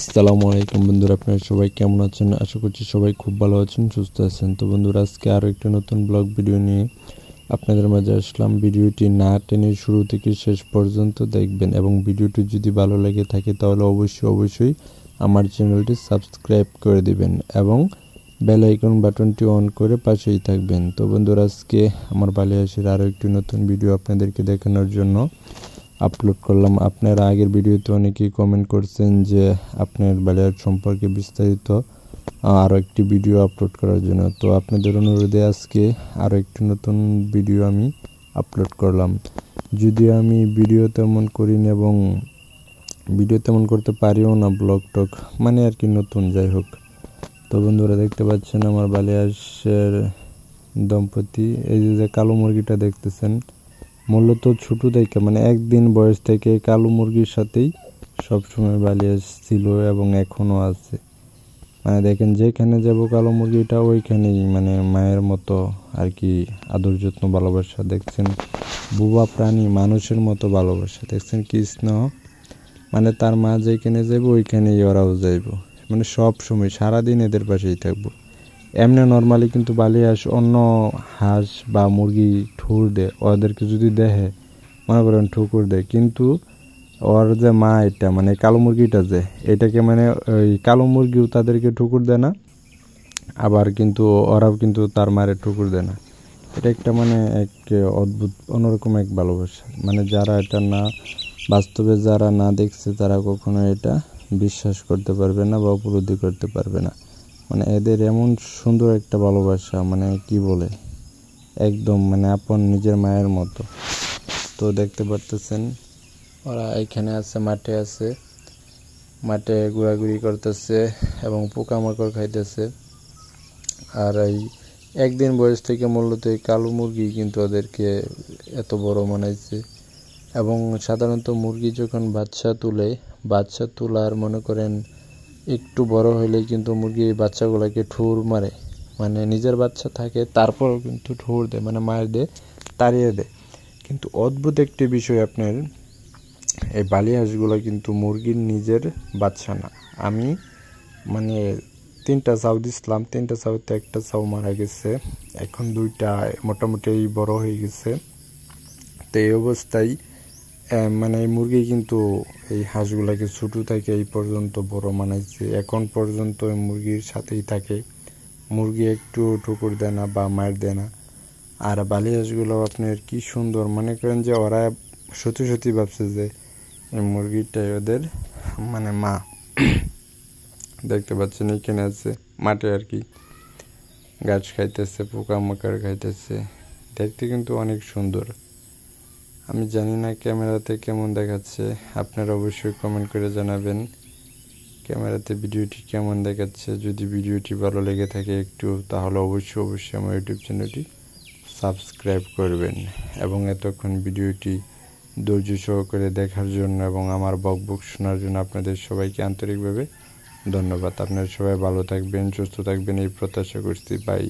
আসসালামু আলাইকুম বন্ধুরা, আপনারা সবাই কেমন আছেন? আশা করছি সবাই খুব ভালো আছেন, সুস্থ আছেন। তো বন্ধুরা, আজকে আরও একটা নতুন ব্লগ ভিডিও নিয়ে আপনাদের মাঝে আসলাম। ভিডিওটি না টেনে শুরু থেকে শেষ পর্যন্ত দেখবেন এবং ভিডিওটি যদি ভালো লেগে থাকে তাহলে অবশ্যই আমার চ্যানেলটি সাবস্ক্রাইব করে দিবেন এবং বেল আইকন বাটনটি অন করে পাশেই থাকবেন। তো বন্ধুরা, আজকে আমার বালিয়াসের আরও একটি নতুন ভিডিও আপনাদেরকে দেখানোর জন্য আপলোড করলাম। আপনারা আগের ভিডিওতে অনেকেই কমেন্ট করছেন যে আপনার বালিয়ার সম্পর্কে বিস্তারিত আরও একটি ভিডিও আপলোড করার জন্য। তো আপনাদের অনুরোধে আজকে আরও একটি নতুন ভিডিও আমি আপলোড করলাম। যদিও আমি ভিডিও তেমন করি না এবং ভিডিও তেমন করতে পারিও না, ব্লগ টক মানে আর কি নতুন, যাই হোক। তো বন্ধুরা, দেখতে পাচ্ছেন আমার বালিয়াসের দম্পতি। এই যে কালো মুরগিটা দেখতেছেন, মূলত ছোটো থেকে মানে একদিন বয়স থেকে কালো মুরগির সাথেই সবসময় বালিয়াস ছিল এবং এখনও আছে। মানে দেখেন, যেখানে যাব কালো মুরগিটা ওইখানেই মানে মায়ের মতো আর কি আদর যত্ন ভালোবাসা। দেখছেন, বুবা প্রাণী মানুষের মতো ভালোবাসা। দেখছেন কি স্নেহ, মানে তার মা যেখানে যাইব ওইখানেই ওরাও যাইব, মানে সব সময় সারাদিন এদের পাশেই থাকবো। এমনি নর্মালি কিন্তু বালিয়াস অন্য হাঁস বা মুরগি ঠুর দেয়, ওদেরকে যদি দেখে মনে করেন ঠুকুর দেয়, কিন্তু ওর যে মা এটা মানে কালো মুরগিটা যে এটাকে মানে ওই কালো মুরগিও তাদেরকে ঠুকুর দেয় না, আবার কিন্তু ওরাও কিন্তু তার মায়ের ঠুকুর দেয় না। এটা একটা মানে এক অদ্ভুত অন্যরকম এক ভালোবাসা। মানে যারা এটা না বাস্তবে যারা না দেখছে তারা কখনো এটা বিশ্বাস করতে পারবে না বা উপলব্ধি করতে পারবে না। মানে এদের এমন সুন্দর একটা ভালোবাসা, মানে কি বলে, একদম মানে আপন নিজের মায়ের মতো। তো দেখতে পারতেছেন ওরা এখানে আছে, মাঠে আছে, মাঠে ঘোরাঘুরি করতেছে এবং পোকামাকড় খাইতেছে। আর এই একদিন বয়স থেকে মূলত এই কালো মুরগি কিন্তু ওদেরকে এত বড় বানাইছে। এবং সাধারণত মুরগি যখন বাচ্চা তোলার মনে করেন একটু বড় হইলেই কিন্তু মুরগি বাচ্চাগুলোকে ঠুর মারে, মানে নিজের বাচ্চা থাকে তারপরও কিন্তু ঠুর দেয়, মানে মার দেয়, তাড়িয়ে দেয়। কিন্তু অদ্ভুত একটি বিষয়, আপনার এই বালিহাঁসগুলো কিন্তু মুরগির নিজের বাচ্চা না। আমি মানে 3টা চাউ দিছিলাম, 3টা চাউতে একটা চাউ মারা গেছে, এখন 2টা মোটামুটি বড় হয়ে গেছে। তো এই অবস্থায় মানে এই মুরগি কিন্তু এই হাঁসগুলাকে ছোটো থেকে এই পর্যন্ত বড় বানাইছে। এখন পর্যন্ত এই মুরগির সাথেই থাকে, মুরগি একটু ঠুকুর দেয় না বা মার দেয় না। আর বালিহাঁসগুলো আপনার কি সুন্দর, মনে করেন যে ওরা সত্যি ভাবছে যে এই মুরগিটাই ওদের মানে মা। দেখতে পাচ্ছেন এখানে আছে মাঠে আর কি গাছ খাইতেছে, পোকামাকড় খাইতেছে, দেখতে কিন্তু অনেক সুন্দর। আমি জানি না ক্যামেরাতে কেমন দেখাচ্ছে, আপনারা অবশ্যই কমেন্ট করে জানাবেন ক্যামেরাতে ভিডিওটি কেমন দেখাচ্ছে। যদি ভিডিওটি ভালো লেগে থাকে একটু, তাহলে অবশ্যই আমার ইউটিউব চ্যানেলটি সাবস্ক্রাইব করবেন এবং এতক্ষণ ভিডিওটি ধৈর্য সহকারে দেখার জন্য এবং আমার বকবক শোনার জন্য আপনাদের সবাইকে আন্তরিকভাবে ধন্যবাদ। আপনারা সবাই ভালো থাকবেন, সুস্থ থাকবেন এই প্রত্যাশা করছি। বাই।